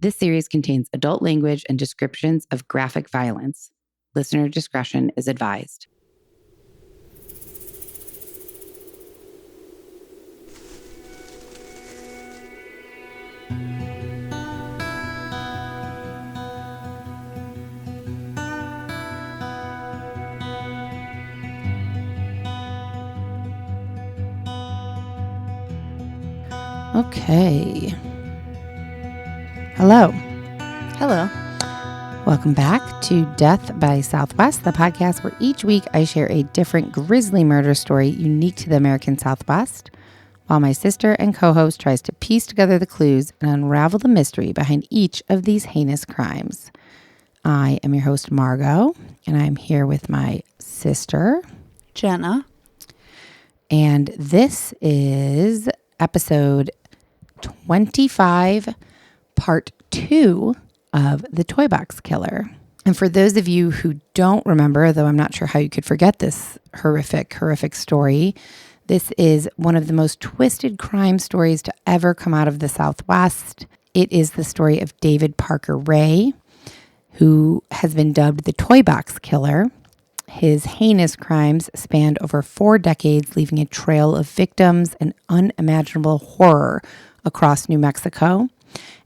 This series contains adult language and descriptions of graphic violence. Listener discretion is advised. Okay. Hello. Hello. Welcome back to Death by Southwest, the podcast where each week I share a different grisly murder story unique to the American Southwest, while my sister and co-host tries to piece together the clues and unravel the mystery behind each of these heinous crimes. I am your host, Margot, and I'm here with my sister, Jenna. And this is episode 25, part 2 of The Toy Box Killer. And for those of you who don't remember, though I'm not sure how you could forget this horrific story, this is one of the most twisted crime stories to ever come out of the Southwest. It is the story of David Parker Ray, who has been dubbed the Toy Box Killer. His heinous crimes spanned over 4 decades, leaving a trail of victims and unimaginable horror across New Mexico.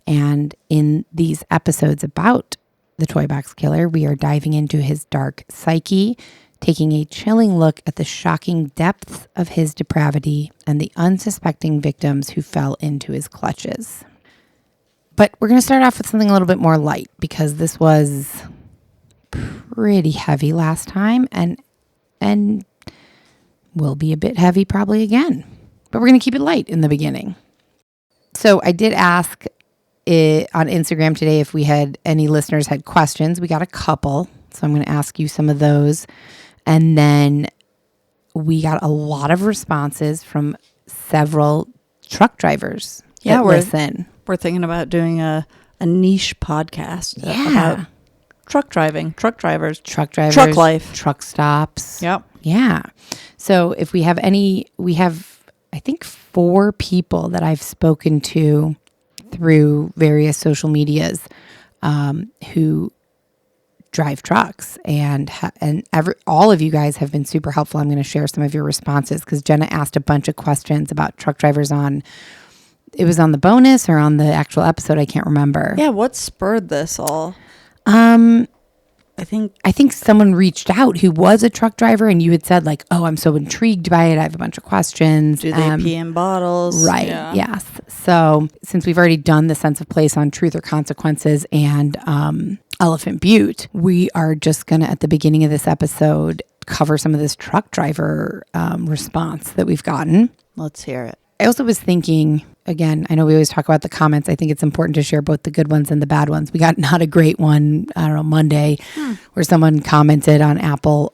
And in these episodes about the Toy Box Killer, we are diving into his dark psyche, taking a chilling look at the shocking depths of his depravity and the unsuspecting victims who fell into his clutches. But we're going to start off with something a little bit more light, because this was pretty heavy last time and will be a bit heavy probably again. But we're going to keep it light in the beginning. So I did ask on Instagram today if we had any listeners had questions. We got a couple, so I'm going to ask you some of those. And then we got a lot of responses from several truck drivers. Yeah, we're thinking about doing a niche podcast about truck drivers, truck life, truck stops. Yep. Yeah. So if we have any, we have, I think, 4 people that I've spoken to through various social medias who drive trucks, and all of you guys have been super helpful. I'm going to share some of your responses because Jenna asked a bunch of questions about truck drivers it was on the bonus or on the actual episode. I can't remember. Yeah. What spurred this all? I think someone reached out who was a truck driver, and you had said like, "Oh, I'm so intrigued by it. I have a bunch of questions." Do they pee in bottles? Right. Yeah. Yes. So since we've already done the sense of place on truth or consequences and Elephant Butte, we are just going to, at the beginning of this episode, cover some of this truck driver response that we've gotten. Let's hear it. I also was thinking, again, I know we always talk about the comments. I think it's important to share both the good ones and the bad ones. We got not a great one, I don't know, Monday, where someone commented on Apple,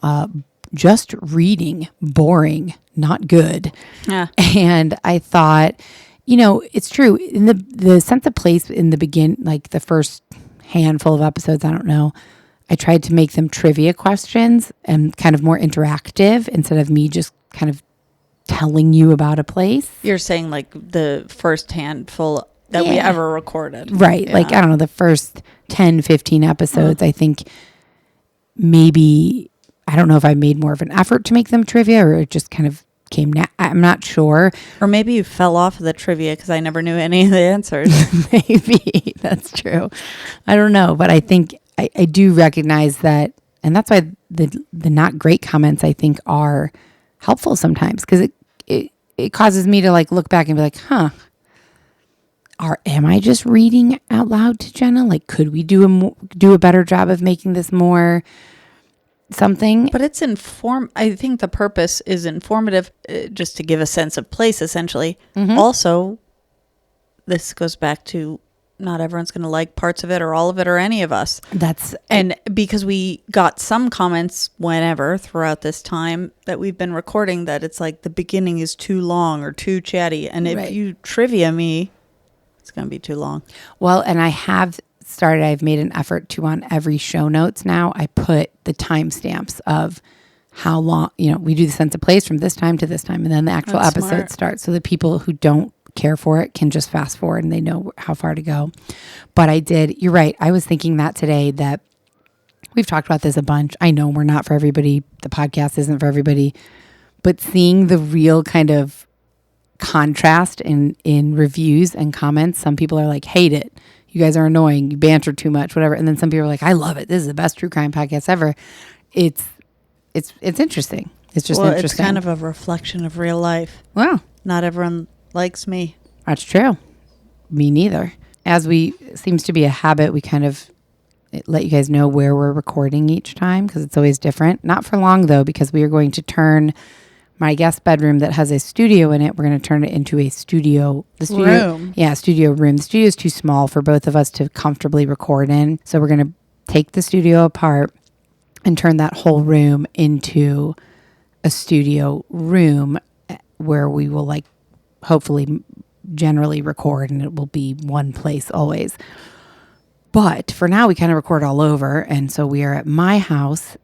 just reading, boring, not good. Yeah. And I thought, it's true. In the sense of place in the like the first handful of episodes, I don't know, I tried to make them trivia questions and kind of more interactive instead of me just kind of telling you about a place. You're saying like the first handful that we ever recorded. Right. Yeah. Like, I don't know, the first 10, 15 episodes, I think maybe, I don't know if I made more of an effort to make them trivia or it just kind of came, I'm not sure. Or maybe you fell off of the trivia because I never knew any of the answers. Maybe that's true. I don't know. But I think I do recognize that. And that's why the not great comments, I think, are helpful sometimes, because it causes me to like look back and be like, am I just reading out loud to Jenna? Like, could we do a better job of making this more something? But it's I think the purpose is informative, just to give a sense of place, essentially. Mm-hmm. Also, this goes back to not everyone's going to like parts of it or all of it or any of us. And because we got some comments whenever throughout this time that we've been recording that it's like the beginning is too long or too chatty. And if you trivia me, it's going to be too long. Well, and I've made an effort to, on every show notes now, I put the timestamps of how long, we do the sense of place from this time to this time, and then the actual episode starts. So the people who don't care for it can just fast forward and they know how far to go. But you're right. I was thinking that today, that we've talked about this a bunch. I know we're not for everybody. The podcast isn't for everybody, but seeing the real kind of contrast in reviews and comments. Some people are like, hate it. You guys are annoying. You banter too much, whatever. And then some people are like, I love it. This is the best true crime podcast ever. It's interesting. It's just interesting. It's kind of a reflection of real life. Wow. Not everyone likes me. That's true. Me neither. As seems to be a habit, we kind of let you guys know where we're recording each time because it's always different. Not for long though, because we are going to turn my guest bedroom that has a studio in it. We're going to turn it into a studio. Room. Yeah, studio room. The studio is too small for both of us to comfortably record in. So we're going to take the studio apart and turn that whole room into a studio room where we will hopefully generally record, and it will be one place always. But for now we kind of record all over. And so we are at my house,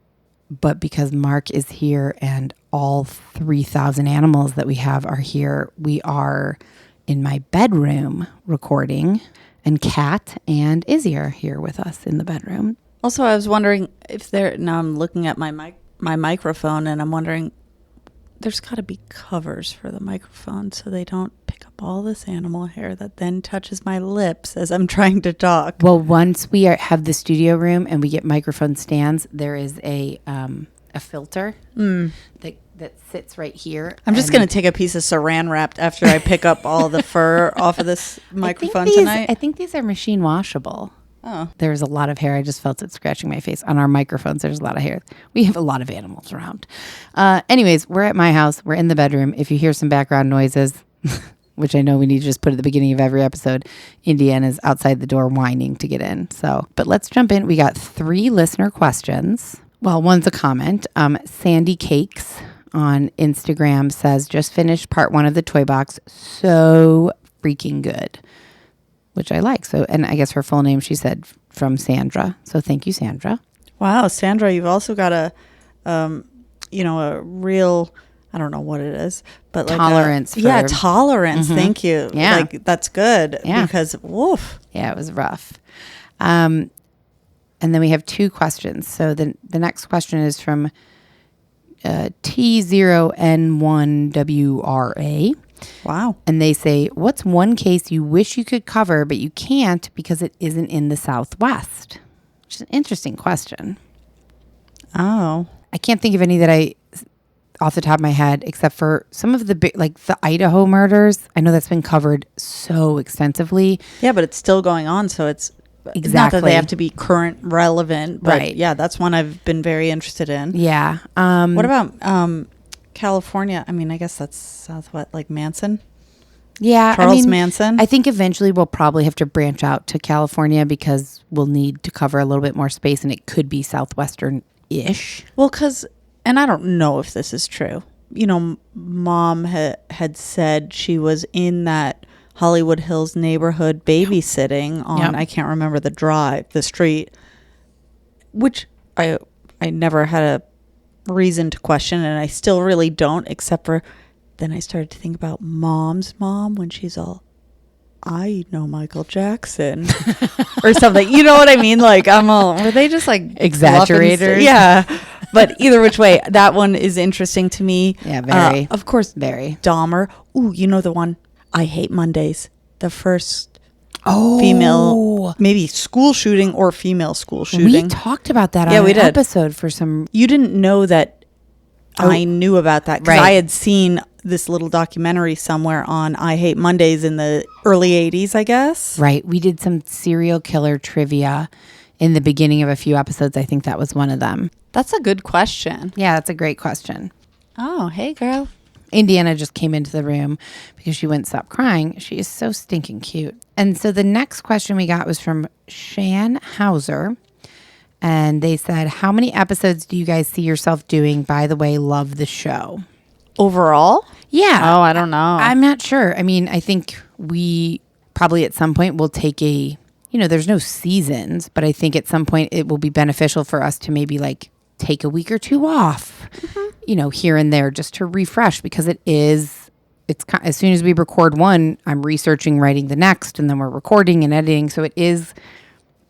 but because Mark is here and all 3,000 animals that we have are here, we are in my bedroom recording, and Kat and Izzy are here with us in the bedroom. Also, I was wondering now I'm looking at my microphone, and I'm wondering, there's got to be covers for the microphone so they don't pick up all this animal hair that then touches my lips as I'm trying to talk. Well, once we have the studio room and we get microphone stands, there is a filter that sits right here. I'm just going to take a piece of saran wrap after I pick up all the fur off of this microphone tonight. I think these are machine washable. Oh. There's a lot of hair. I just felt it scratching my face. On our microphones, there's a lot of hair. We have a lot of animals around. Anyways, we're at my house. We're in the bedroom. If you hear some background noises, which I know we need to just put at the beginning of every episode, Indiana's outside the door whining to get in. But let's jump in. We got 3 listener questions. Well, one's a comment. Sandy Cakes on Instagram says, just finished part 1 of the toy box. So freaking good. Which I like. So, and I guess her full name, she said, from Sandra. So thank you, Sandra. Wow, Sandra, you've also got a real, I don't know what it is, but tolerance. Tolerance. Mm-hmm. Thank you. Yeah. That's good. Yeah. Because, woof. Yeah, it was rough. And then we have 2 questions. So the next question is from T0N1WRA. Wow. And they say, what's one case you wish you could cover, but you can't because it isn't in the Southwest? Which is an interesting question. Oh. I can't think of any that off the top of my head, except for some of the big, like the Idaho murders. I know that's been covered so extensively. Yeah, but it's still going on. So it's exactly not that they have to be current relevant. But right. Yeah, that's one I've been very interested in. Yeah. What about California? I mean, I guess that's Southwest, like Manson. Yeah. Charles Manson. I think eventually we'll probably have to branch out to California because we'll need to cover a little bit more space, and it could be Southwestern-ish. Well, and I don't know if this is true. Mom had said she was in that Hollywood Hills neighborhood babysitting on, Yep. I can't remember the street, which I never had a reason to question, and I still really don't, except for then I started to think about Mom's mom when she's all, I know Michael Jackson or something. You know what I mean? Like, were they just like exaggerators? Yeah. But either which way, that one is interesting to me. Yeah, very. Of course, very. Dahmer. Ooh, you know the one, I Hate Mondays. The first female, maybe school shooting or female school shooting. We talked about that on an episode for some. You didn't know that I knew about that because I had seen this little documentary somewhere on I Hate Mondays in the early 80s, I guess. Right. We did some serial killer trivia in the beginning of a few episodes. I think that was one of them. That's a good question. Yeah, that's a great question. Oh, hey, girl. Indiana just came into the room because she wouldn't stop crying. She is so stinking cute. And so the next question we got was from Shan Hauser. And they said, how many episodes do you guys see yourself doing? By the way, love the show. Overall? Yeah. Oh, I don't know. I'm not sure. I mean, I think we probably at some point will take there's no seasons, but I think at some point it will be beneficial for us to maybe take a week or 2 off, here and there just to refresh, because it is as soon as we record one, I'm researching, writing the next, and then we're recording and editing. So it is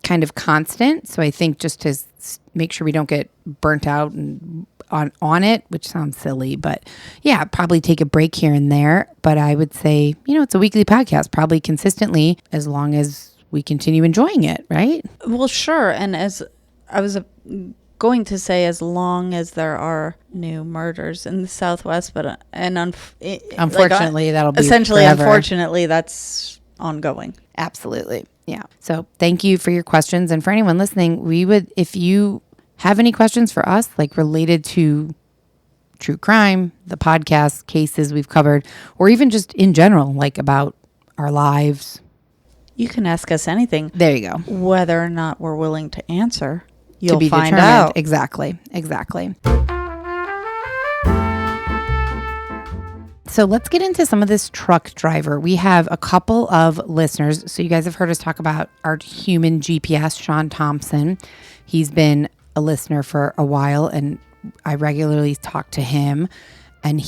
kind of constant. So I think just to make sure we don't get burnt out and on it, which sounds silly, but yeah, probably take a break here and there. But I would say, it's a weekly podcast, probably consistently, as long as we continue enjoying it, right? Well, sure. And as I was going to say, as long as there are new murders in the Southwest, but unfortunately, that'll be essentially forever. Unfortunately, that's ongoing. Absolutely. Yeah. So thank you for your questions. And for anyone listening, if you have any questions for us, like related to true crime, the podcast, cases we've covered, or even just in general, like about our lives, you can ask us anything. There you go. Whether or not we're willing to answer, you'll find determined. out. Exactly. So let's get into some of this truck driver. We have a couple of listeners. So you guys have heard us talk about our human GPS, Sean Thompson. He's been a listener for a while, and I regularly talk to him. And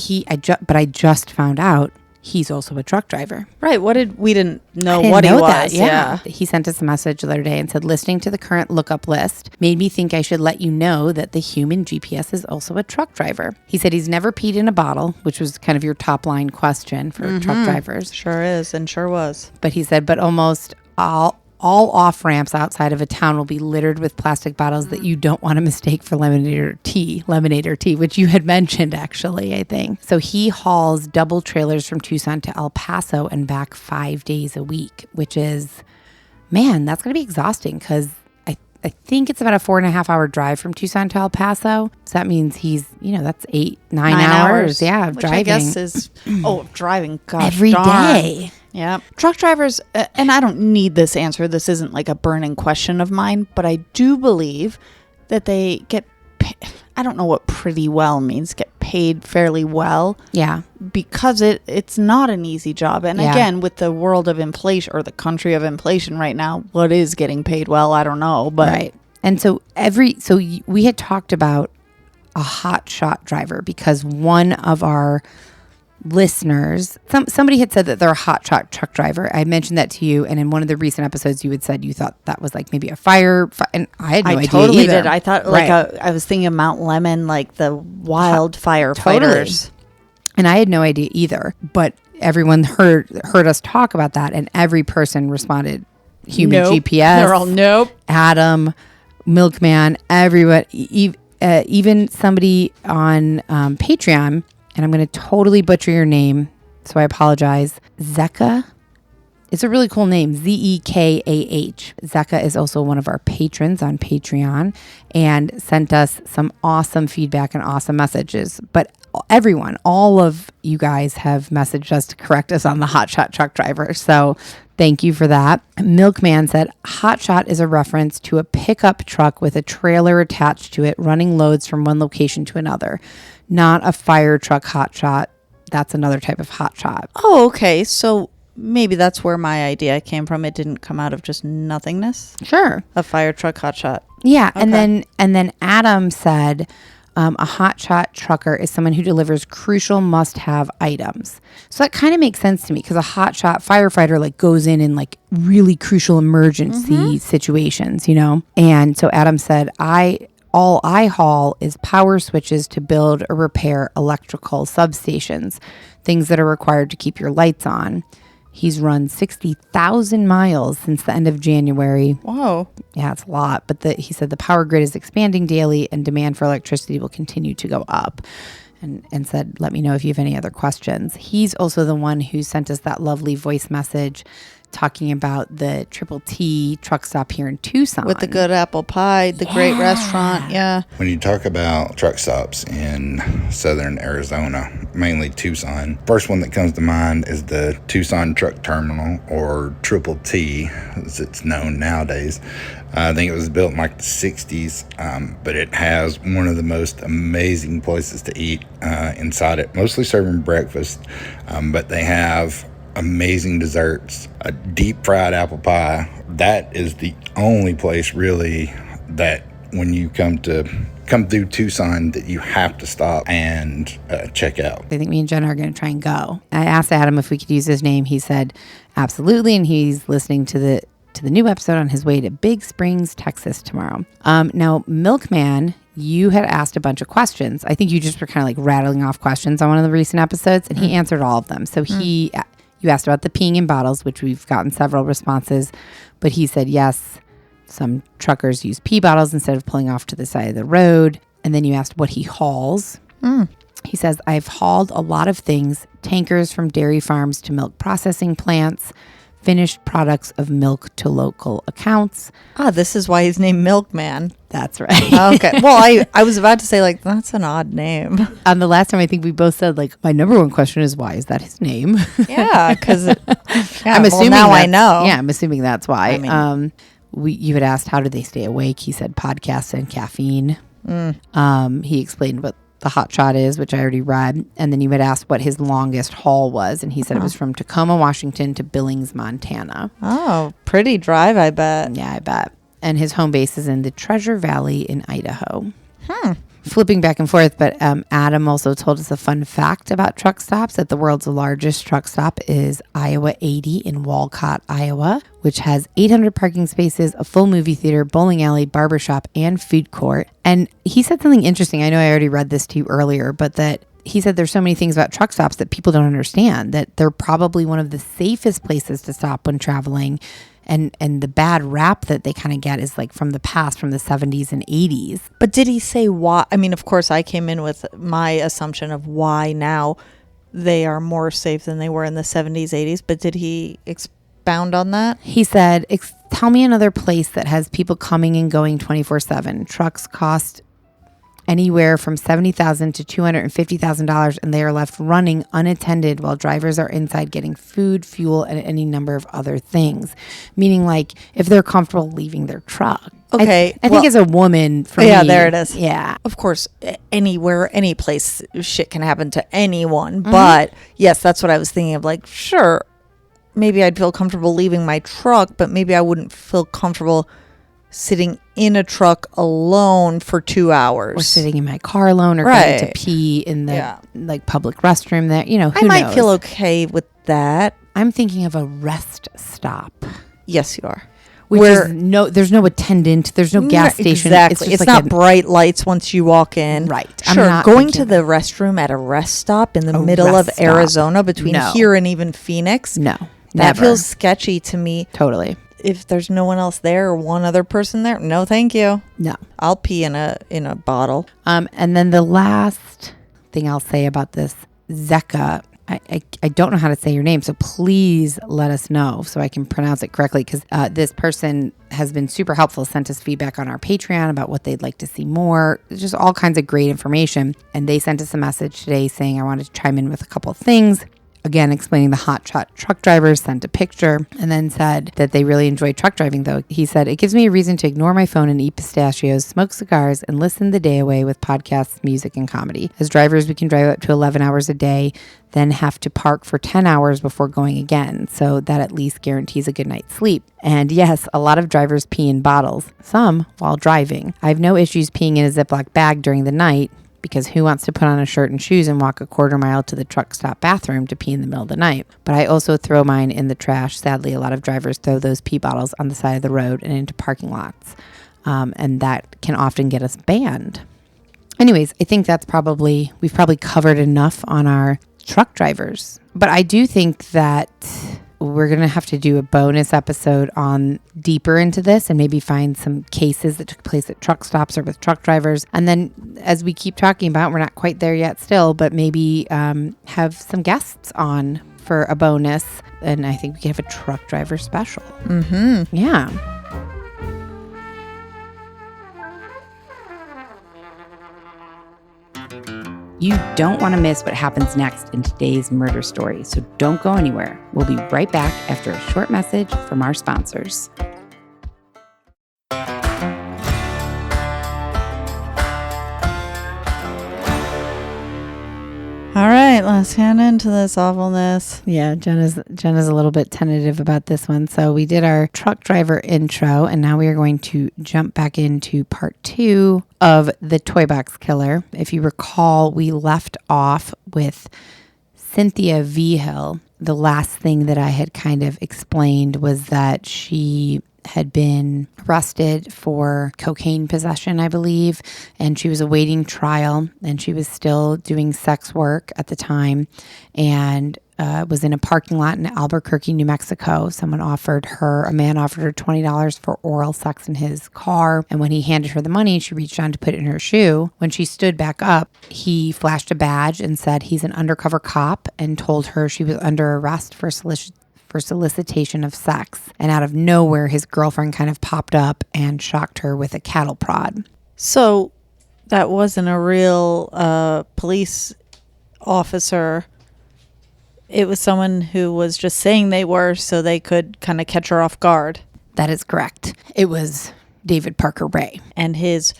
but I just found out he's also a truck driver. Right. We didn't know what he was. Yeah. He sent us a message the other day and said, listening to the current lookup list made me think I should let you know that the human GPS is also a truck driver. He said he's never peed in a bottle, which was kind of your top line question for truck drivers. Sure is, and sure was. But he said, but almost all off ramps outside of a town will be littered with plastic bottles that you don't want to mistake for lemonade or tea, which you had mentioned actually, I think. So he hauls double trailers from Tucson to El Paso and back 5 days a week, which is, man, that's going to be exhausting because I think it's about a 4.5 hour drive from Tucson to El Paso. So that means he's, that's 8-9 hours. Yeah, of which driving. I guess is, driving, gosh, every day. Yeah. Truck drivers, and I don't need this answer. This isn't like a burning question of mine, but I do believe that they get I don't know what pretty well means, get paid fairly well. Yeah. Because it's not an easy job. And again, with the world of inflation or the country of inflation right now, what is getting paid well? I don't know. But right. And so we had talked about a hot shot driver because one of our listeners, somebody had said that they're a hot shot truck driver. I mentioned that to you, and in one of the recent episodes, you had said you thought that was like maybe a fire, and I had no idea. I totally did. I thought I was thinking of Mount Lemmon, like the wildfire fighters, totally. And I had no idea either. But everyone heard us talk about that, and every person responded, human GPS. They're all nope. Adam, Milkman, everyone, even somebody on Patreon. And I'm going to totally butcher your name, so I apologize. Zeka. It's a really cool name, Zekah. Zeka is also one of our patrons on Patreon and sent us some awesome feedback and awesome messages. But everyone, all of you guys have messaged us to correct us on the hotshot truck driver. So thank you for that. Milkman said, hotshot is a reference to a pickup truck with a trailer attached to it running loads from one location to another. Not a fire truck hotshot. That's another type of hotshot. Oh, okay. So maybe that's where my idea came from. It didn't come out of just nothingness. Sure. A fire truck hotshot. Yeah. Okay. And then Adam said, a hotshot trucker is someone who delivers crucial must-have items. So that kind of makes sense to me because a hotshot firefighter like goes in like really crucial emergency situations, And so Adam said, all I haul is power switches to build or repair electrical substations, things that are required to keep your lights on. He's run 60,000 miles since the end of January. Whoa. Yeah, it's a lot. But he said the power grid is expanding daily and demand for electricity will continue to go up. And said, let me know if you have any other questions. He's also the one who sent us that lovely voice message talking about the Triple T truck stop here in Tucson. With the good apple pie, the great restaurant, yeah. When you talk about truck stops in southern Arizona, mainly Tucson, first one that comes to mind is the Tucson Truck Terminal, or Triple T, as it's known nowadays. I think it was built in like the 60s, but it has one of the most amazing places to eat inside it, mostly serving breakfast, but they have amazing desserts, a deep fried apple pie. That is the only place really that when you come to come through Tucson that you have to stop and check out. I think me and Jen are going to try and go. I asked Adam if we could use his name. He said absolutely, and he's listening to the new episode on his way to Big Springs, Texas tomorrow. Now, Milkman, you had asked a bunch of questions. I think you just were kind of like rattling off questions on one of the recent episodes, and he answered all of them. So you asked about the peeing in bottles, which we've gotten several responses, but he said yes, some truckers use pee bottles instead of pulling off to the side of the road. And then you asked what he hauls. He says, I've hauled a lot of things, tankers from dairy farms to milk processing plants, finished products of milk to local accounts. This is why he's named Milkman. That's right. Okay. Well, I was about to say, like, that's an odd name. The last time I think we both said, like, my number one question is, why is that his name? Yeah, because I'm assuming now I know. Yeah, I'm assuming that's why. I mean, you had asked, how do they stay awake? He said podcasts and caffeine. He explained what the hot shot is, which I already read. And then you had asked what his longest haul was. And he said it was from Tacoma, Washington to Billings, Montana. Oh, pretty drive, I bet. Yeah, I bet. And his home base is in the Treasure Valley in Idaho. Flipping back and forth, but Adam also told us a fun fact about truck stops, that the world's largest truck stop is Iowa 80 in Walcott, Iowa, which has 800 parking spaces, a full movie theater, bowling alley, barbershop, and food court. And he said something interesting. I know I already read this to you earlier, but that he said there's so many things about truck stops that people don't understand, that they're probably one of the safest places to stop when traveling. And the bad rap that they kind of get is like from the past, from the 70s and 80s. But did he say why? I mean, of course, I came in with my assumption of why now they are more safe than they were in the 70s, 80s. But did he expound on that? He said, tell me another place that has people coming and going 24/7. Trucks cost anywhere from $70,000 to $250,000, and they are left running unattended while drivers are inside getting food, fuel, and any number of other things. Meaning, like, if they're comfortable leaving their truck. Okay. I think as a woman, for me. Yeah, there it is. Yeah. Of course, anywhere, any place, shit can happen to anyone. But yes, that's what I was thinking of. Like, sure, maybe I'd feel comfortable leaving my truck, but maybe I wouldn't feel comfortable sitting in a truck alone for 2 hours, or sitting in my car alone, or going to pee in the like public restroom. That who I might knows? feel okay with that. I'm thinking of a rest stop. Yes, you are. Where there's no attendant, there's no gas station. Exactly, it's not bright lights once you walk in. Right. Sure, going to the restroom at a rest stop in the middle of Arizona between here and even Phoenix. No, that feels sketchy to me. Totally. If there's no one else there or one other person there, no, thank you. No, I'll pee in a bottle. And then the last thing I'll say about this, Zeka, I don't know how to say your name, so please let us know so I can pronounce it correctly, because this person has been super helpful, sent us feedback on our Patreon about what they'd like to see more, just all kinds of great information. And they sent us a message today saying, I wanted to chime in with a couple of things. Again, explaining the hotshot truck drivers, sent a picture, and then said that they really enjoy truck driving, though. He said, it gives me a reason to ignore my phone and eat pistachios, smoke cigars, and listen the day away with podcasts, music, and comedy. As drivers, we can drive up to 11 hours a day, then have to park for 10 hours before going again. So that at least guarantees a good night's sleep. And yes, a lot of drivers pee in bottles, some while driving. I have no issues peeing in a Ziploc bag during the night, because who wants to put on a shirt and shoes and walk a quarter mile to the truck stop bathroom to pee in the middle of the night? But I also throw mine in the trash. Sadly, a lot of drivers throw those pee bottles on the side of the road and into parking lots. And that can often get us banned. Anyways, I think we've probably covered enough on our truck drivers. But I do think that we're going to have to do a bonus episode on deeper into this and maybe find some cases that took place at truck stops or with truck drivers. And then as we keep talking about, we're not quite there yet still, but maybe have some guests on for a bonus. And I think we could have a truck driver special. Mm-hmm. Yeah. You don't want to miss what happens next in today's murder story, so don't go anywhere. We'll be right back after a short message from our sponsors. All right, right, let's get into this awfulness. Yeah, Jenna's a little bit tentative about this one. So we did our truck driver intro, and now we are going to jump back into part 2 of the toy box killer. If you recall, we left off with Cynthia Vigil. The last thing that I had kind of explained was that she had been arrested for cocaine possession, I believe, and she was awaiting trial, and she was still doing sex work at the time, and was in a parking lot in Albuquerque, New Mexico. A man offered her $20 for oral sex in his car, and when he handed her the money, she reached down to put it in her shoe. When she stood back up, he flashed a badge and said he's an undercover cop, and told her she was under arrest for solicitation of sex. And out of nowhere, his girlfriend kind of popped up and shocked her with a cattle prod. So that wasn't a real police officer. It was someone who was just saying they were so they could kind of catch her off guard. That is correct. It was David Parker Ray. And his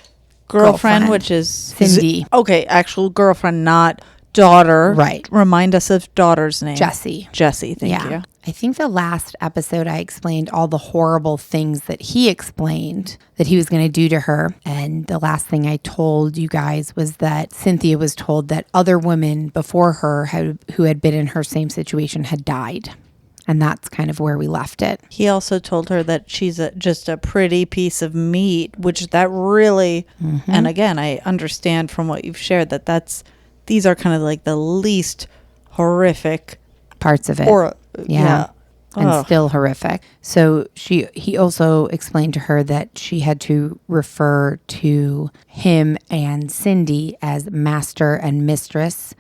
girlfriend, which is Cindy. Okay, actual girlfriend, not daughter. Right. Remind us of daughter's name. Jessie, thank you. I think the last episode I explained all the horrible things that he explained that he was going to do to her. And the last thing I told you guys was that Cynthia was told that other women before her who had been in her same situation had died. And that's kind of where we left it. He also told her that she's just a pretty piece of meat, which that really, and again, I understand from what you've shared that these are kind of like the least horrific parts of it. Yeah. And still horrific. So he also explained to her that she had to refer to him and Cindy as master and mistress.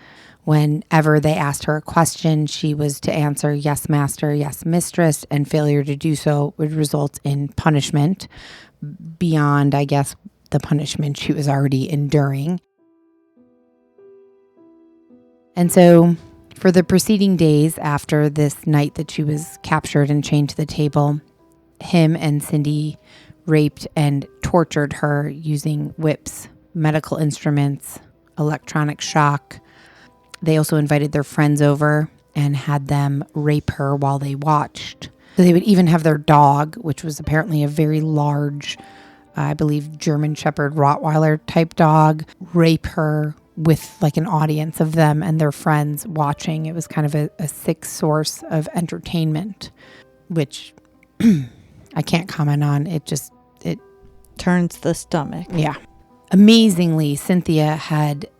Whenever they asked her a question, she was to answer yes, master, yes, mistress, and failure to do so would result in punishment beyond, I guess, the punishment she was already enduring. And so for the preceding days after this night that she was captured and chained to the table, him and Cindy raped and tortured her using whips, medical instruments, electronic shock. They also invited their friends over and had them rape her while they watched. So they would even have their dog, which was apparently a very large, I believe, German Shepherd Rottweiler type dog, rape her with like an audience of them and their friends watching. It was kind of a sick source of entertainment, which I can't comment on. It turns the stomach. Yeah. Amazingly, Cynthia had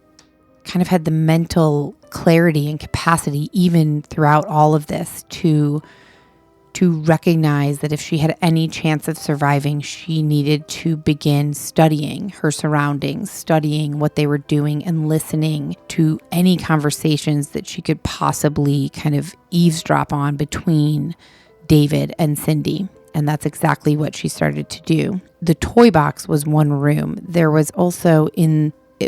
kind of had the mental clarity and capacity even throughout all of this to recognize that if she had any chance of surviving, she needed to begin studying her surroundings, studying what they were doing, and listening to any conversations that she could possibly kind of eavesdrop on between David and Cindy. And that's exactly what she started to do. The toy box was one room. There was also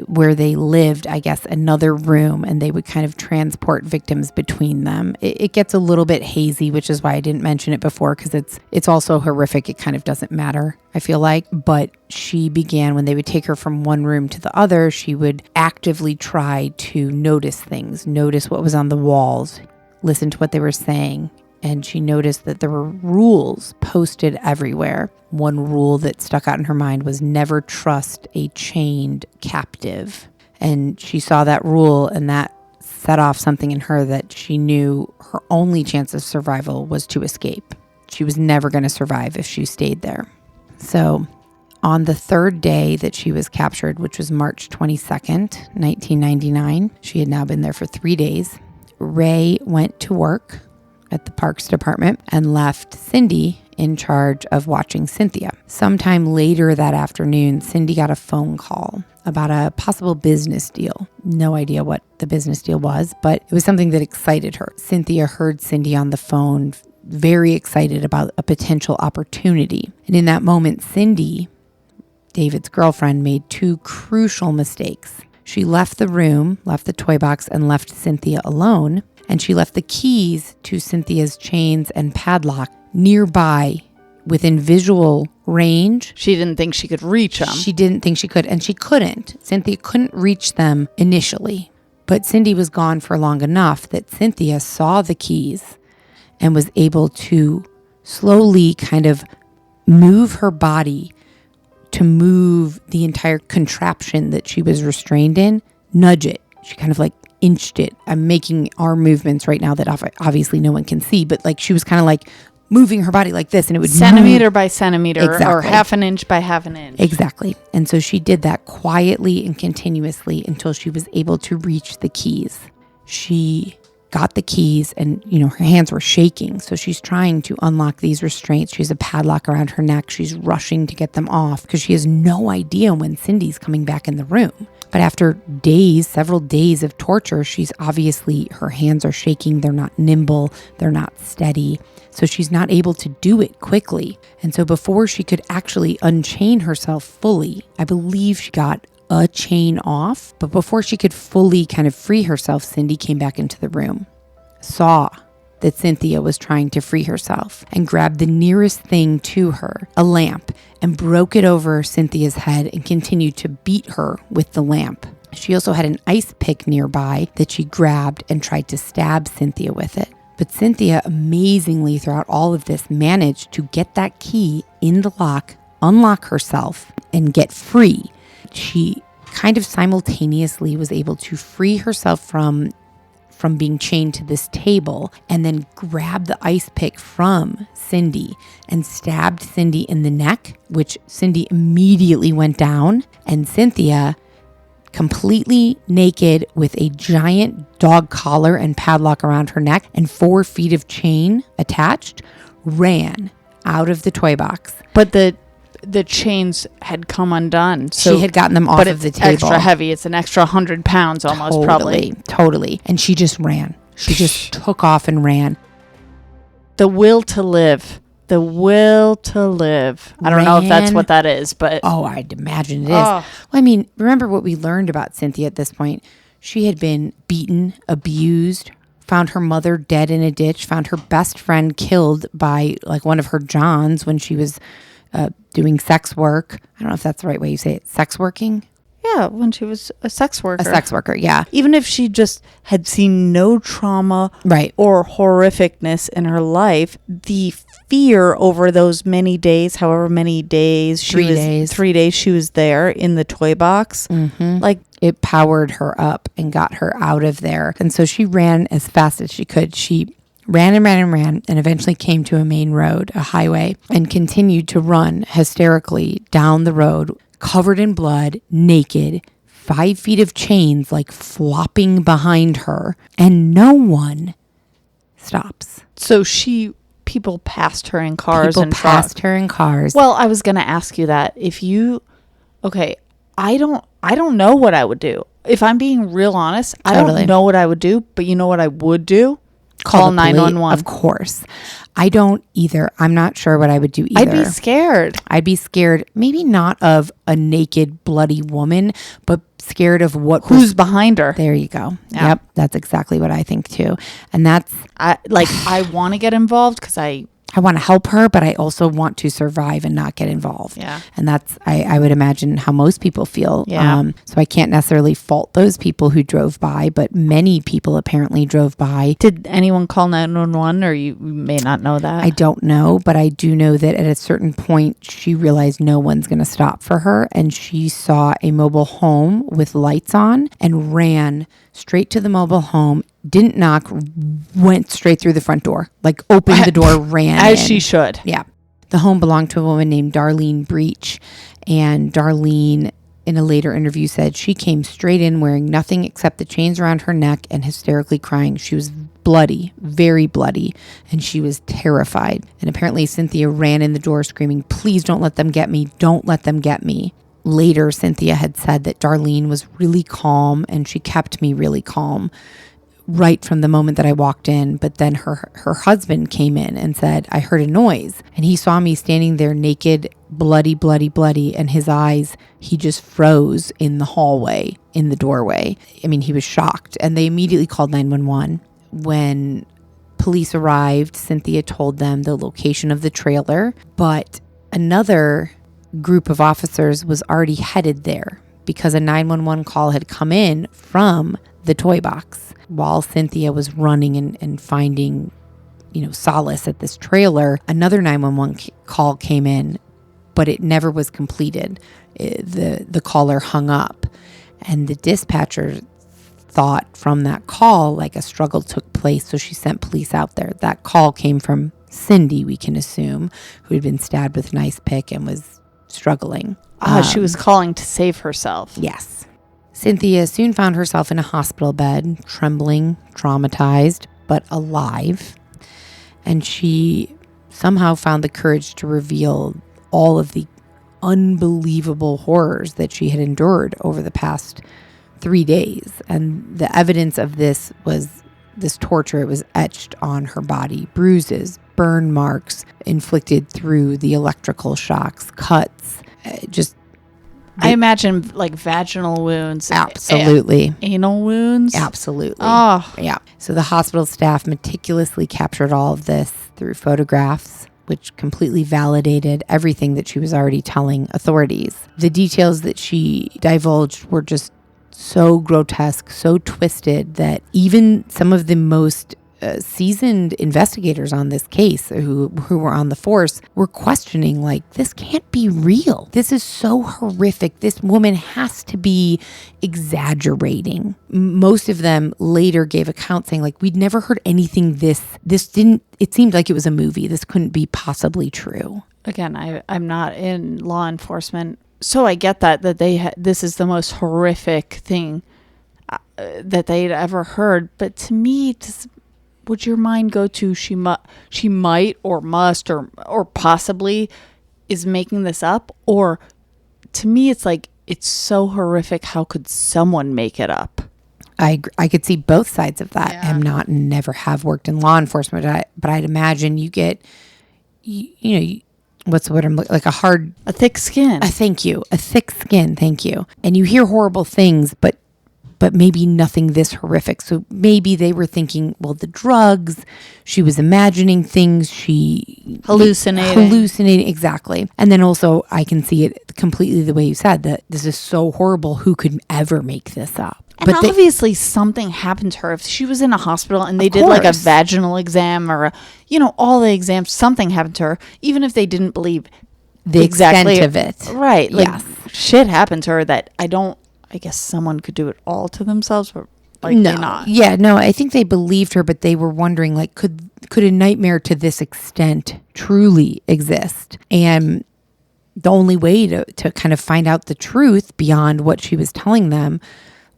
where they lived, I guess, another room, and they would kind of transport victims between them. It gets a little bit hazy, which is why I didn't mention it before, because it's also horrific. It kind of doesn't matter, I feel like. But she began, when they would take her from one room to the other, she would actively try to notice things, notice what was on the walls, listen to what they were saying. And she noticed that there were rules posted everywhere. One rule that stuck out in her mind was never trust a chained captive. And she saw that rule, and that set off something in her that she knew her only chance of survival was to escape. She was never going to survive if she stayed there. So on the third day that she was captured, which was March 22nd, 1999, she had now been there for 3 days, Ray went to work at the Parks Department and left Cindy in charge of watching Cynthia. Sometime later that afternoon, Cindy got a phone call about a possible business deal. No idea what the business deal was, but it was something that excited her. Cynthia heard Cindy on the phone, very excited about a potential opportunity. And in that moment, Cindy, David's girlfriend, made 2 crucial mistakes. She left the room, left the toy box, and left Cynthia alone. And she left the keys to Cynthia's chains and padlock nearby within visual range. She didn't think she could reach them. She didn't think she could, and she couldn't. Cynthia couldn't reach them initially, But Cindy was gone for long enough that Cynthia saw the keys and was able to slowly kind of move her body to move the entire contraption that she was restrained in, nudge it. She kind of like inched it. I'm making arm movements right now that obviously no one can see, but like she was kind of like moving her body like this, and it would centimeter move. By centimeter, exactly. Or half an inch by half an inch. Exactly. And so she did that quietly and continuously until she was able to reach the keys. She got the keys and, her hands were shaking. So she's trying to unlock these restraints. She has a padlock around her neck. She's rushing to get them off because she has no idea when Cindy's coming back in the room. But after several days of torture, her hands are shaking. They're not nimble. They're not steady. So she's not able to do it quickly. And so before she could actually unchain herself fully, I believe she got a chain off. But before she could fully kind of free herself, Cindy came back into the room, saw that Cynthia was trying to free herself, and grabbed the nearest thing to her, a lamp, and broke it over Cynthia's head and continued to beat her with the lamp. She also had an ice pick nearby that she grabbed and tried to stab Cynthia with it. But Cynthia, amazingly throughout all of this, managed to get that key in the lock, unlock herself, and get free. She kind of simultaneously was able to free herself from being chained to this table, and then grab the ice pick from Cindy and stabbed Cindy in the neck, which Cindy immediately went down. And Cynthia, completely naked with a giant dog collar and padlock around her neck and 4 feet of chain attached, ran out of the toy box. But the chains had come undone. So she had gotten them off of the table. Extra heavy. It's an extra 100 pounds almost, probably. Totally. And she just ran. She just took off and ran. The will to live. The will to live. I don't know if that's what that is, but... Oh, I'd imagine it is. Well, I mean, remember what we learned about Cynthia at this point. She had been beaten, abused, found her mother dead in a ditch, found her best friend killed by like one of her Johns when she was... doing sex work. I don't know if that's the right way you say it. Sex working? Yeah, when she was a sex worker. A sex worker, yeah. Even if she just had seen no trauma or horrificness in her life, the fear over those many days, however many days, 3 days she was there in the toy box, like it powered her up and got her out of there. And so she ran as fast as she could. She ran and eventually came to a main road, a highway, and continued to run hysterically down the road, covered in blood, naked, 5 feet of chains like flopping behind her, and no one stops. So people passed her in cars and passed her in cars. Well, I was going to ask you that. I don't know what I would do. If I'm being real honest, I don't know what I would do, but you know what I would do? Call 911. Of course. I don't either. I'm not sure what I would do either. I'd be scared. Maybe not of a naked, bloody woman, but scared of who's behind her. There you go. Yeah. Yep. That's exactly what I think too. And I want to get involved because I want to help her, but I also want to survive and not get involved. Yeah. And that's, I would imagine, how most people feel. Yeah. So I can't necessarily fault those people who drove by, but many people apparently drove by. Did anyone call 911, or you may not know that? I don't know, but I do know that at a certain point, she realized no one's going to stop for her. And she saw a mobile home with lights on and ran straight to the mobile home, didn't knock, went straight through the front door, like opened the door, ran As in. she should. Yeah. The home belonged to a woman named Darlene Breach. And Darlene, in a later interview, said she came straight in wearing nothing except the chains around her neck and hysterically crying. She was bloody, very bloody, and she was terrified. And apparently Cynthia ran in the door screaming, "Please don't let them get me. Don't let them get me." Later, Cynthia had said that Darlene was really calm, and she kept me really calm right from the moment that I walked in. But then her husband came in and said, "I heard a noise." And he saw me standing there naked, bloody, and his eyes, he just froze in the hallway, in the doorway. I mean, he was shocked. And they immediately called 911. When police arrived, Cynthia told them the location of the trailer, but another group of officers was already headed there because a 911 call had come in from the toy box. While Cynthia was running and finding, solace at this trailer, another 911 call came in, but it never was completed. The caller hung up, and the dispatcher thought from that call like a struggle took place, so she sent police out there. That call came from Cindy, we can assume, who had been stabbed with an ice pick and was struggling. She was calling to save herself. Yes. Cynthia soon found herself in a hospital bed, trembling, traumatized, but alive. And she somehow found the courage to reveal all of the unbelievable horrors that she had endured over the past 3 days. And the evidence of this torture. It was etched on her body: bruises, burn marks inflicted through the electrical shocks, cuts, I imagine like vaginal wounds. Absolutely. Anal wounds. Absolutely. Oh. Yeah. So the hospital staff meticulously captured all of this through photographs, which completely validated everything that she was already telling authorities. The details that she divulged were just so grotesque, so twisted, that even some of the most seasoned investigators on this case who were on the force were questioning, like, this can't be real. This is so horrific. This woman has to be exaggerating. Most of them later gave accounts saying, like, we'd never heard anything it seemed like it was a movie. This couldn't be possibly true. Again, I'm not in law enforcement, so I get that this is the most horrific thing that they'd ever heard. But to me, would your mind go to she might or must or possibly is making this up? Or to me, it's like, it's so horrific. How could someone make it up? I could see both sides of that. Yeah. I'm not and never have worked in law enforcement, but I'd imagine you get, what's the word? Like a thick skin. Thank you. A thick skin. Thank you. And you hear horrible things, but maybe nothing this horrific. So maybe they were thinking, well, the drugs, she was imagining things, she hallucinating. Exactly. And then also I can see it completely the way you said, that this is so horrible. Who could ever make this up? And obviously something happened to her. If she was in a hospital and they did like a vaginal exam or all the exams, something happened to her, even if they didn't believe the extent of it. Right. Like, yes. Shit happened to her that I guess someone could do it all to themselves, but likely not. Yeah, no, I think they believed her, but they were wondering, like, could a nightmare to this extent truly exist? And the only way to kind of find out the truth beyond what she was telling them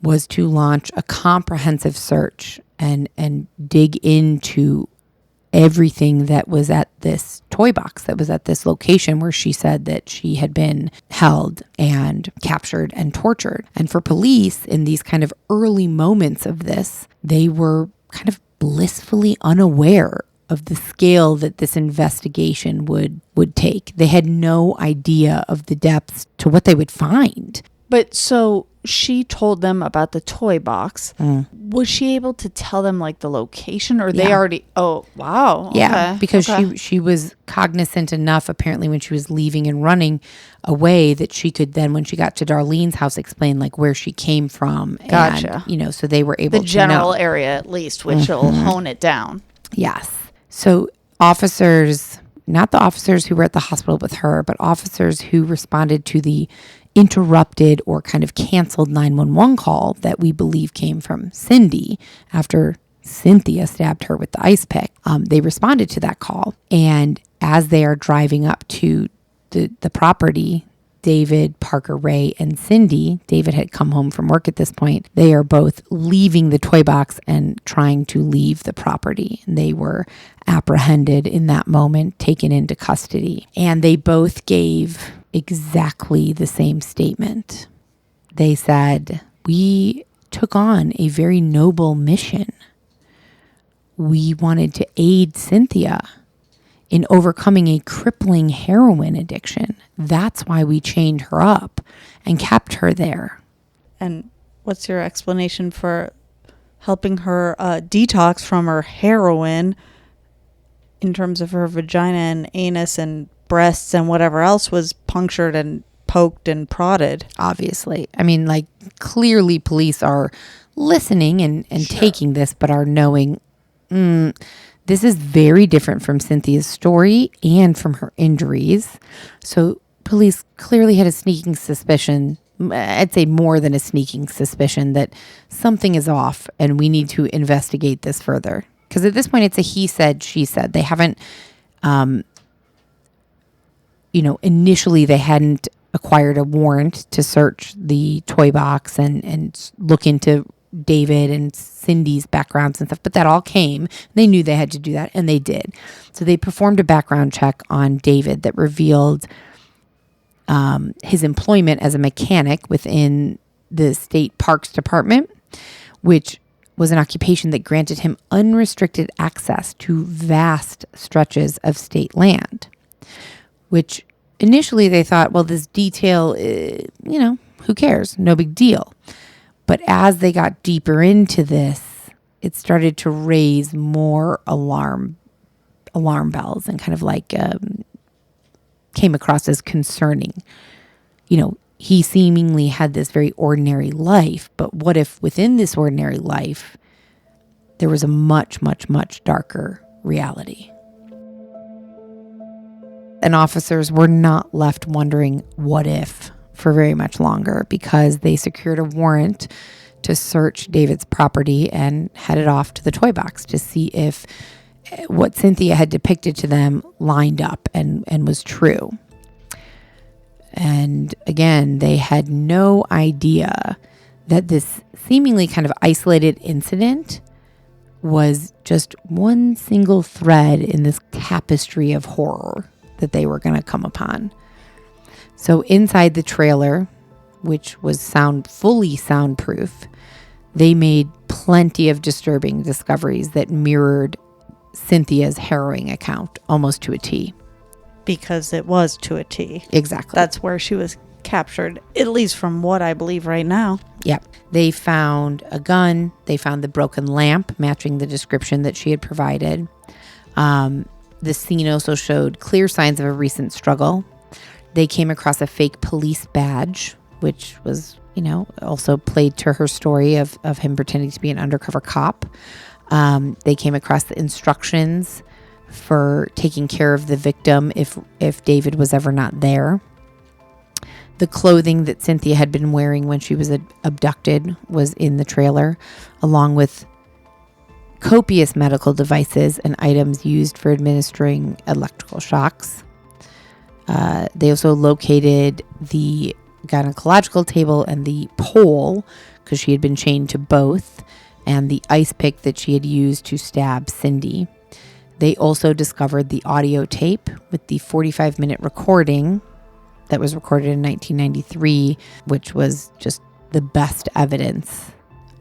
was to launch a comprehensive search and dig into everything that was at this toy box, that was at this location where she said that she had been held and captured and tortured. And for police, in these kind of early moments of this, they were kind of blissfully unaware of the scale that this investigation would take. They had no idea of the depths to what they would find. But so she told them about the toy box. Was she able to tell them like the location, or they already? Oh, wow. Yeah, okay. because she was cognizant enough, apparently, when she was leaving and running away, that she could then, when she got to Darlene's house, explain like where she came from. Gotcha. And, so they were able to know. The general area, at least, which will hone it down. Yes. So officers, not the officers who were at the hospital with her, but officers who responded to the interrupted or kind of canceled 911 call that we believe came from Cindy after Cynthia stabbed her with the ice pick. They responded to that call. And as they are driving up to the property, David, Parker, Ray, and Cindy, David had come home from work at this point. They are both leaving the toy box and trying to leave the property. And they were apprehended in that moment, taken into custody. And they both gave exactly the same statement. They said, "We took on a very noble mission. We wanted to aid Cynthia in overcoming a crippling heroin addiction. That's why we chained her up and kept her there." And what's your explanation for helping her detox from her heroin in terms of her vagina and anus and breasts and whatever else was punctured and poked and prodded? Obviously. I mean, like, clearly police are listening and taking this, but are knowing, this is very different from Cynthia's story and from her injuries. So police clearly had a sneaking suspicion, I'd say more than a sneaking suspicion, that something is off and we need to investigate this further. Because at this point, it's a he said, she said. They haven't, initially they hadn't acquired a warrant to search the toy box and look into David and Cindy's backgrounds and stuff, but that all came. They knew they had to do that, and they did. So they performed a background check on David that revealed his employment as a mechanic within the state parks department, which was an occupation that granted him unrestricted access to vast stretches of state land, which initially they thought, well, this detail, who cares? No big deal. But as they got deeper into this, it started to raise more alarm bells and kind of like came across as concerning. He seemingly had this very ordinary life, but what if within this ordinary life, there was a much, much, much darker reality? And officers were not left wondering what if for very much longer, because they secured a warrant to search David's property and headed off to the toy box to see if what Cynthia had depicted to them lined up and was true. And again, they had no idea that this seemingly kind of isolated incident was just one single thread in this tapestry of horror that they were going to come upon. So inside the trailer, which was fully soundproof, they made plenty of disturbing discoveries that mirrored Cynthia's harrowing account almost to a T. Because it was to a T. Exactly. That's where she was captured, at least from what I believe right now. Yep. They found a gun. They found the broken lamp matching the description that she had provided. The scene also showed clear signs of a recent struggle. They came across a fake police badge, which was, also played to her story of him pretending to be an undercover cop. They came across the instructions for taking care of the victim if David was ever not there. The clothing that Cynthia had been wearing when she was abducted was in the trailer, along with copious medical devices and items used for administering electrical shocks. They also located the gynecological table and the pole, because she had been chained to both, and the ice pick that she had used to stab Cindy. They also discovered the audio tape with the 45-minute recording that was recorded in 1993, which was just the best evidence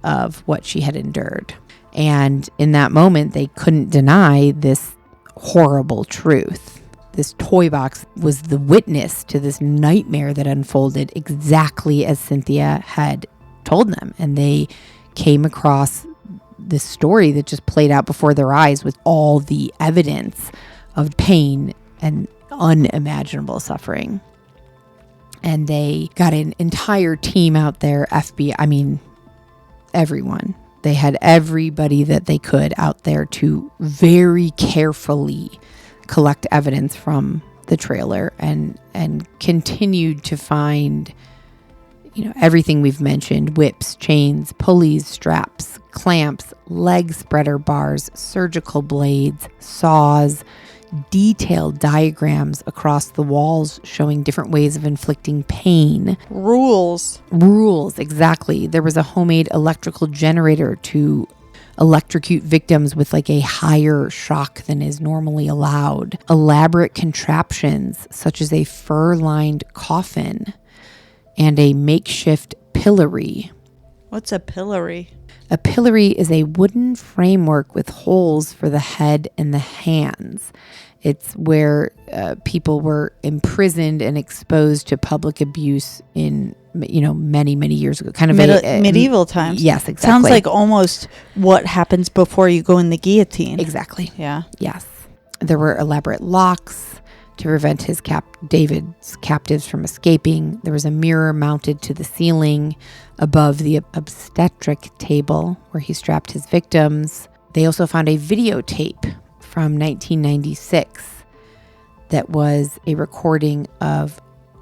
of what she had endured. And in that moment, they couldn't deny this horrible truth. This toy box was the witness to this nightmare that unfolded exactly as Cynthia had told them. And they came across this story that just played out before their eyes with all the evidence of pain and unimaginable suffering. And they got an entire team out there, FBI, everyone. They had everybody that they could out there to very carefully collect evidence from the trailer and continued to find, everything we've mentioned: whips, chains, pulleys, straps, clamps, leg spreader bars, surgical blades, saws, detailed diagrams across the walls showing different ways of inflicting pain. Rules, exactly. There was a homemade electrical generator to electrocute victims with like a higher shock than is normally allowed. Elaborate contraptions such as a fur-lined coffin and a makeshift pillory. What's a pillory? A pillory is a wooden framework with holes for the head and the hands. It's where people were imprisoned and exposed to public abuse in, many, many years ago. Kind of medieval times. Yes, exactly. Sounds like almost what happens before you go in the guillotine. Exactly. Yeah. Yes. There were elaborate locks, to prevent David's captives from escaping. There was a mirror mounted to the ceiling above the obstetric table where he strapped his victims. They also found a videotape from 1996 that was a recording of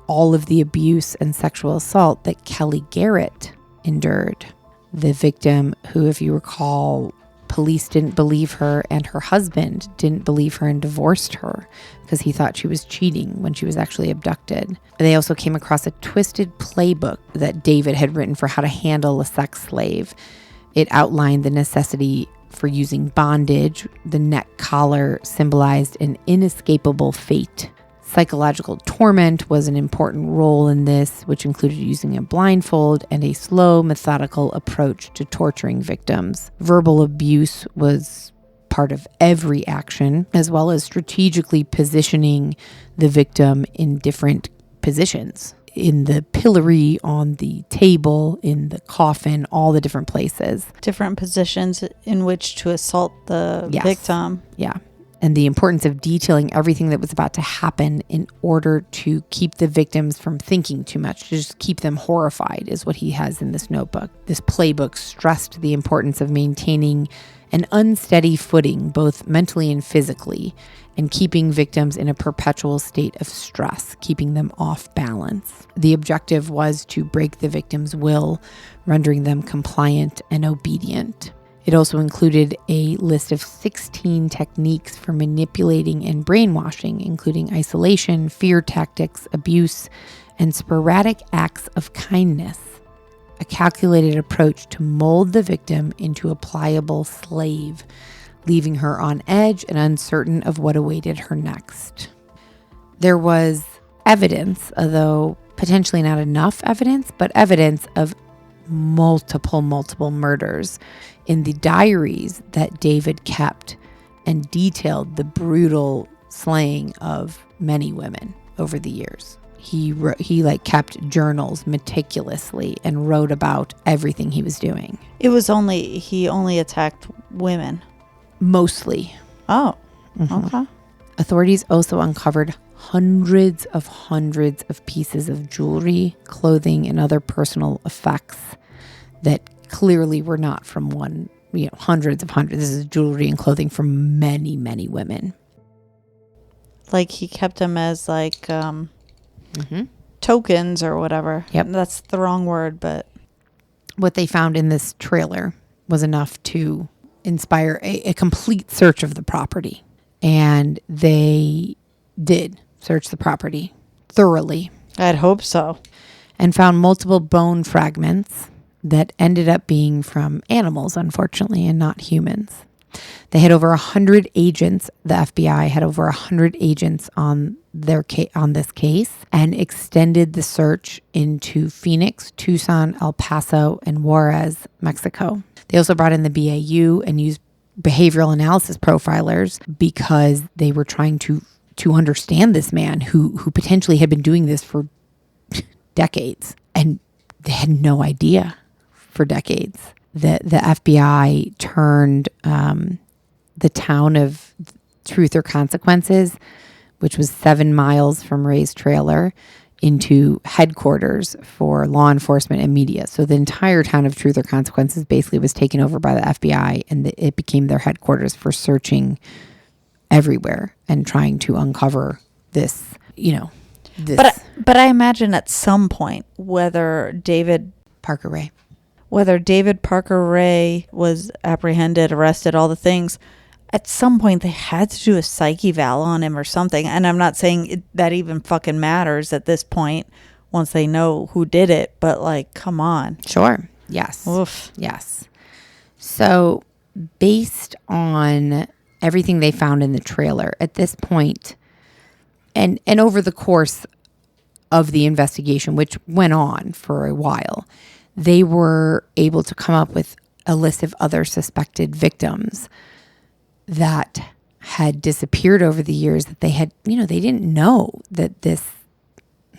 all of the abuse and sexual assault that Kelly Garrett endured. The victim who, if you recall, police didn't believe her and her husband didn't believe her and divorced her because he thought she was cheating when she was actually abducted. They also came across a twisted playbook that David had written for how to handle a sex slave. It outlined the necessity for using bondage. The neck collar symbolized an inescapable fate. Psychological torment was an important role in this, which included using a blindfold and a slow, methodical approach to torturing victims. Verbal abuse was part of every action, as well as strategically positioning the victim in different positions. In the pillory, on the table, in the coffin, all the different places. Different positions in which to assault the victim. Yeah. And the importance of detailing everything that was about to happen in order to keep the victims from thinking too much, to just keep them horrified, is what he has in this notebook. This playbook stressed the importance of maintaining an unsteady footing, both mentally and physically, and keeping victims in a perpetual state of stress, keeping them off balance. The objective was to break the victim's will, rendering them compliant and obedient. It also included a list of 16 techniques for manipulating and brainwashing, including isolation, fear tactics, abuse, and sporadic acts of kindness. A calculated approach to mold the victim into a pliable slave, leaving her on edge and uncertain of what awaited her next. There was evidence, although potentially not enough evidence, but evidence of multiple murders in the diaries that David kept and detailed the brutal slaying of many women over the years. He kept journals meticulously and wrote about everything he was doing. He only attacked women. Mostly. Oh, okay. Authorities also uncovered hundreds of pieces of jewelry, clothing, and other personal effects that clearly were not from one, hundreds. This is jewelry and clothing from many, many women. Like he kept them as tokens or whatever. Yep. That's the wrong word, but what they found in this trailer was enough to inspire a complete search of the property. And they did search the property thoroughly. I'd hope so. And found multiple bone fragments that ended up being from animals, unfortunately, and not humans. They had over 100 agents. The FBI had over 100 agents on this case and extended the search into Phoenix, Tucson, El Paso, and Juarez, Mexico. They also brought in the BAU and used behavioral analysis profilers because they were trying to understand this man who potentially had been doing this for decades, and they had no idea for decades. The FBI turned the town of Truth or Consequences, which was 7 miles from Ray's trailer, into headquarters for law enforcement and media. So the entire town of Truth or Consequences basically was taken over by the FBI, and it became their headquarters for searching everywhere and trying to uncover this. But I imagine at some point, whether David Parker Ray was apprehended, arrested, all the things, at some point they had to do a psych eval on him or something. And I'm not saying that even fucking matters at this point once they know who did it, but come on. Sure. Yes. Oof. Yes. So based on everything they found in the trailer at this point, and over the course of the investigation, which went on for a while, they were able to come up with a list of other suspected victims that had disappeared over the years that they had, they didn't know that this,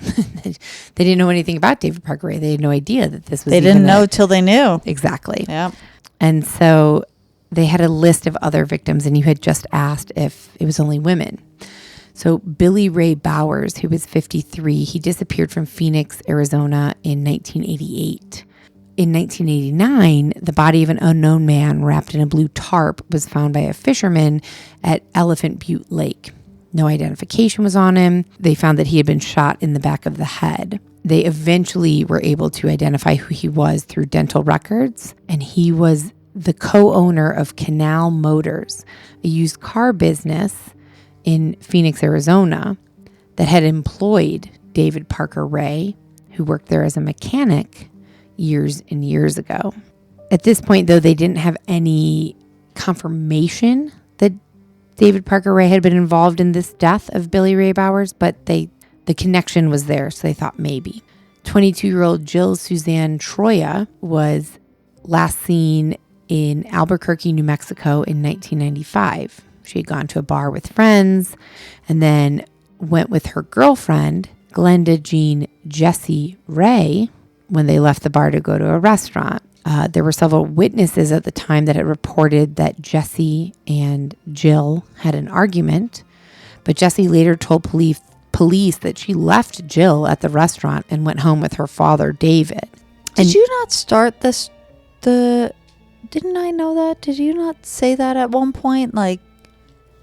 they didn't know anything about David Parker Ray. They had no idea that this was. They didn't know till they knew. Exactly. Yeah. And so they had a list of other victims, and you had just asked if it was only women. So Billy Ray Bowers, who was 53, he disappeared from Phoenix, Arizona in 1988. In 1989, the body of an unknown man wrapped in a blue tarp was found by a fisherman at Elephant Butte Lake. No identification was on him. They found that he had been shot in the back of the head. They eventually were able to identify who he was through dental records, and he was the co-owner of Canal Motors, a used car business in Phoenix, Arizona, that had employed David Parker Ray, who worked there as a mechanic years and years ago. At this point, though, they didn't have any confirmation that David Parker Ray had been involved in this death of Billy Ray Bowers, but the connection was there, so they thought maybe. 22-year-old Jill Suzanne Troya was last seen in Albuquerque, New Mexico in 1995. She had gone to a bar with friends and then went with her girlfriend, Glenda Jean Jessie Ray, when they left the bar to go to a restaurant. There were several witnesses at the time that had reported that Jessie and Jill had an argument, but Jessie later told police that she left Jill at the restaurant and went home with her father, David. Did you not start this? Didn't I know that? Did you not say that at one point?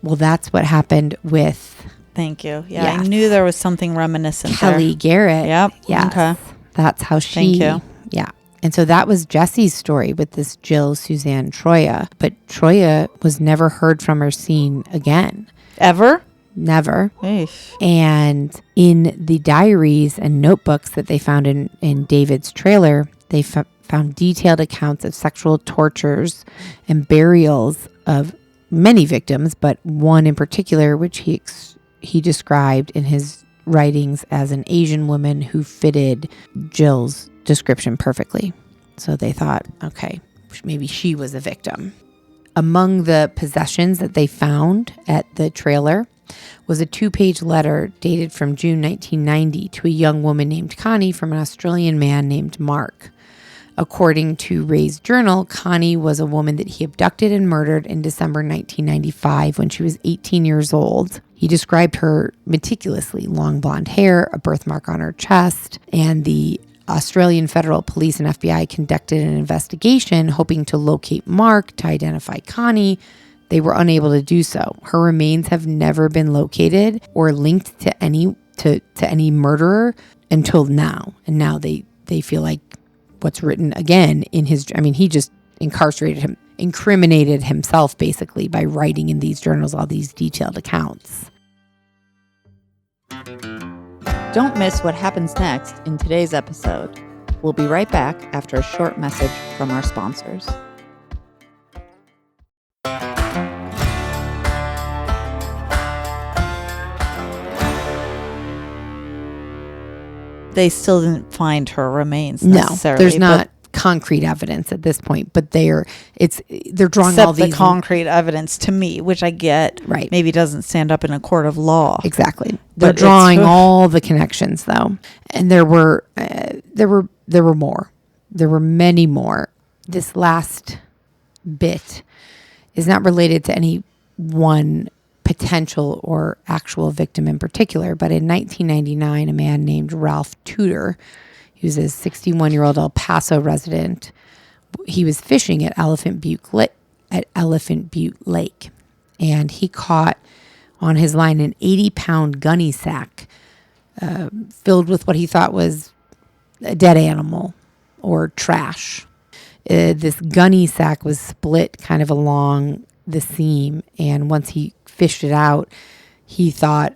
Well, that's what happened with... Thank you. Yeah, Yes. I knew there was something reminiscent Kelly Garrett. Yep. Yes. Okay. That's how she... Thank you. Yeah. And so that was Jessie's story with this Jill Suzanne Troya. But Troya was never heard from or seen again. Ever? Never. Eesh. And in the diaries and notebooks that they found in David's trailer, they found detailed accounts of sexual tortures and burials of many victims, but one in particular, which he described in his writings as an Asian woman who fitted Jill's description perfectly. So they thought, okay, maybe she was a victim. Among the possessions that they found at the trailer was a 2-page letter dated from June 1990 to a young woman named Connie from an Australian man named Mark. According to Ray's journal, Connie was a woman that he abducted and murdered in December 1995 when she was 18 years old. He described her meticulously: long blonde hair, a birthmark on her chest, and the Australian Federal Police and FBI conducted an investigation hoping to locate Mark to identify Connie. They were unable to do so. Her remains have never been located or linked to any murderer until now. And now they feel like what's written again in his, he just incriminated himself basically by writing in these journals all these detailed accounts. Don't miss what happens next in today's episode. We'll be right back after a short message from our sponsors. They still didn't find her remains necessarily. No, there's not concrete evidence at this point, but they're drawing except all these the concrete evidence to me, which I get right. Maybe doesn't stand up in a court of law. Exactly. They're But drawing all the connections though, and there were more. There were many more. This last bit is not related to any one potential or actual victim in particular, but in 1999, a man named Ralph Tudor, he was a 61-year-old El Paso resident. He was fishing at Elephant Butte Lake, and he caught on his line an 80-pound gunny sack filled with what he thought was a dead animal or trash. This gunny sack was split kind of along the seam, and once he fished it out, he thought,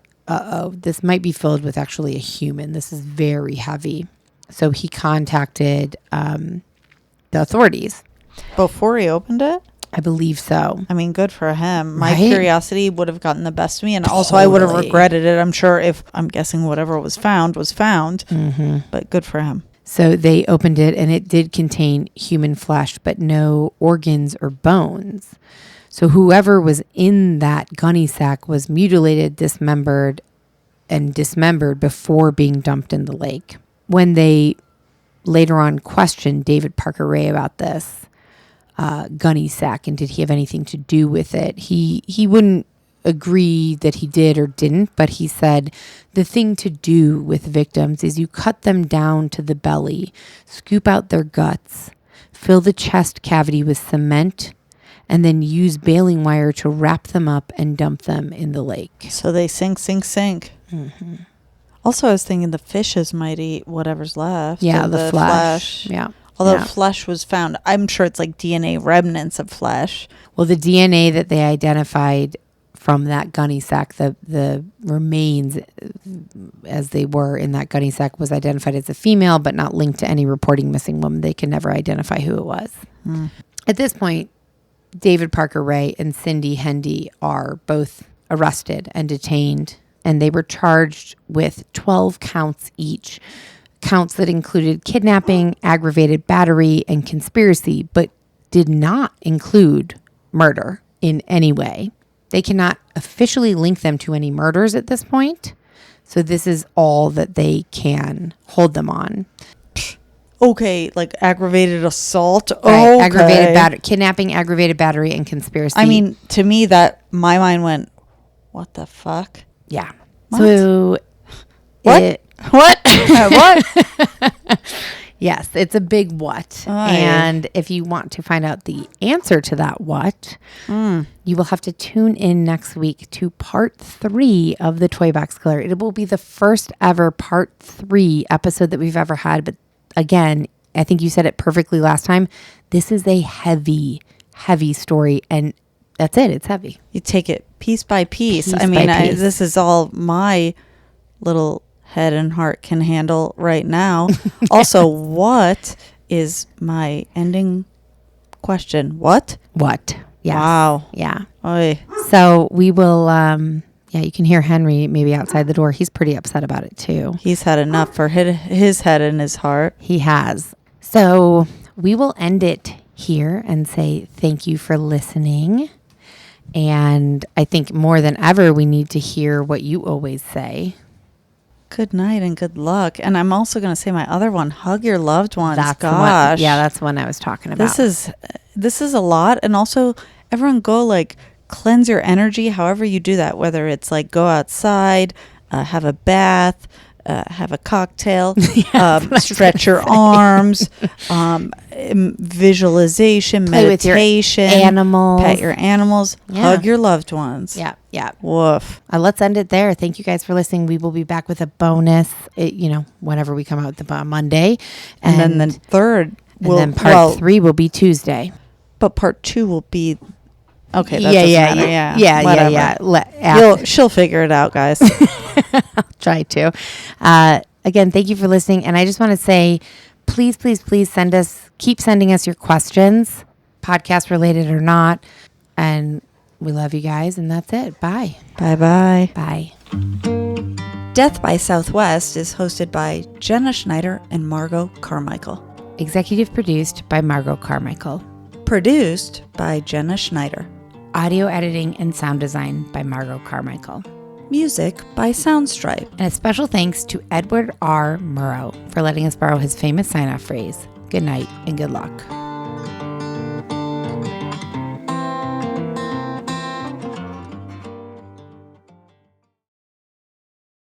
this might be filled with actually a human. This is very heavy. So he contacted the authorities. Before he opened it? I believe so. Good for him. My Right? curiosity would have gotten the best of me, and also I would have regretted it. I'm guessing whatever was found, Mm-hmm. but good for him. So they opened it, and it did contain human flesh, but no organs or bones. So whoever was in that gunny sack was mutilated, dismembered before being dumped in the lake. When they later on questioned David Parker Ray about this gunny sack and did he have anything to do with it, he wouldn't agree that he did or didn't, but he said the thing to do with victims is you cut them down to the belly, scoop out their guts, fill the chest cavity with cement, and then use baling wire to wrap them up and dump them in the lake. So they sink. Mm-hmm. Also, I was thinking the fishes might eat whatever's left. Yeah, the flesh. Yeah. Although yeah. flesh was found, I'm sure it's like DNA remnants of flesh. Well, the DNA that they identified from that gunny sack, the remains as they were in that gunny sack was identified as a female, but not linked to any reporting missing woman. They can never identify who it was. At this point, David Parker Ray and Cindy Hendy are both arrested and detained, and they were charged with 12 counts each. Counts that included kidnapping, aggravated battery, and conspiracy, but did not include murder in any way. They cannot officially link them to any murders at this point. So this is all that they can hold them on. Okay, like aggravated assault. Right, okay. Aggravated battery, kidnapping, aggravated battery, and conspiracy. I mean, to me, that my mind went, what the fuck? Yeah. What? So what? What? What? Yes, it's a big what. And if you want to find out the answer to that what, you will have to tune in next week to part 3 of the Toy Box Killer. It will be the first ever part 3 episode that we've ever had. But again, I think you said it perfectly last time. This is a heavy, heavy story. And that's it. It's heavy. You take it piece by piece. Piece I mean, by piece. This is all my little head and heart can handle right now. Also, what is my ending question? What? What? Yes. Wow. Yeah. Oy. So we will, you can hear Henry maybe outside the door. He's pretty upset about it too. He's had enough for his head and his heart. He has. So we will end it here and say thank you for listening. And I think more than ever, we need to hear what you always say. Good night and good luck. And I'm also going to say my other one, hug your loved ones. That's Gosh. that's the one I was talking about. This is a lot. And also everyone go like cleanse your energy, however you do that, whether it's like go outside, have a bath, have a cocktail, stretch your arms, visualization, Play meditation, with your animals. Pet your animals, hug your loved ones. Yeah. Woof. Let's end it there. Thank you guys for listening. We will be back with a bonus, whenever we come out with Monday. And then the third. And then part 3 will be Tuesday. But part 2 will be... Okay, that doesn't matter. Yeah. She'll figure it out, guys. I'll try to. Again, thank you for listening. And I just want to say, please keep sending us your questions, podcast related or not. And we love you guys. And that's it. Bye. Bye-bye. Bye. Death by Southwest is hosted by Jenna Schneider and Margot Carmichael. Executive produced by Margot Carmichael. Produced by Jenna Schneider. Audio editing and sound design by Margot Carmichael. Music by Soundstripe. And a special thanks to Edward R. Murrow for letting us borrow his famous sign-off phrase, good night and good luck.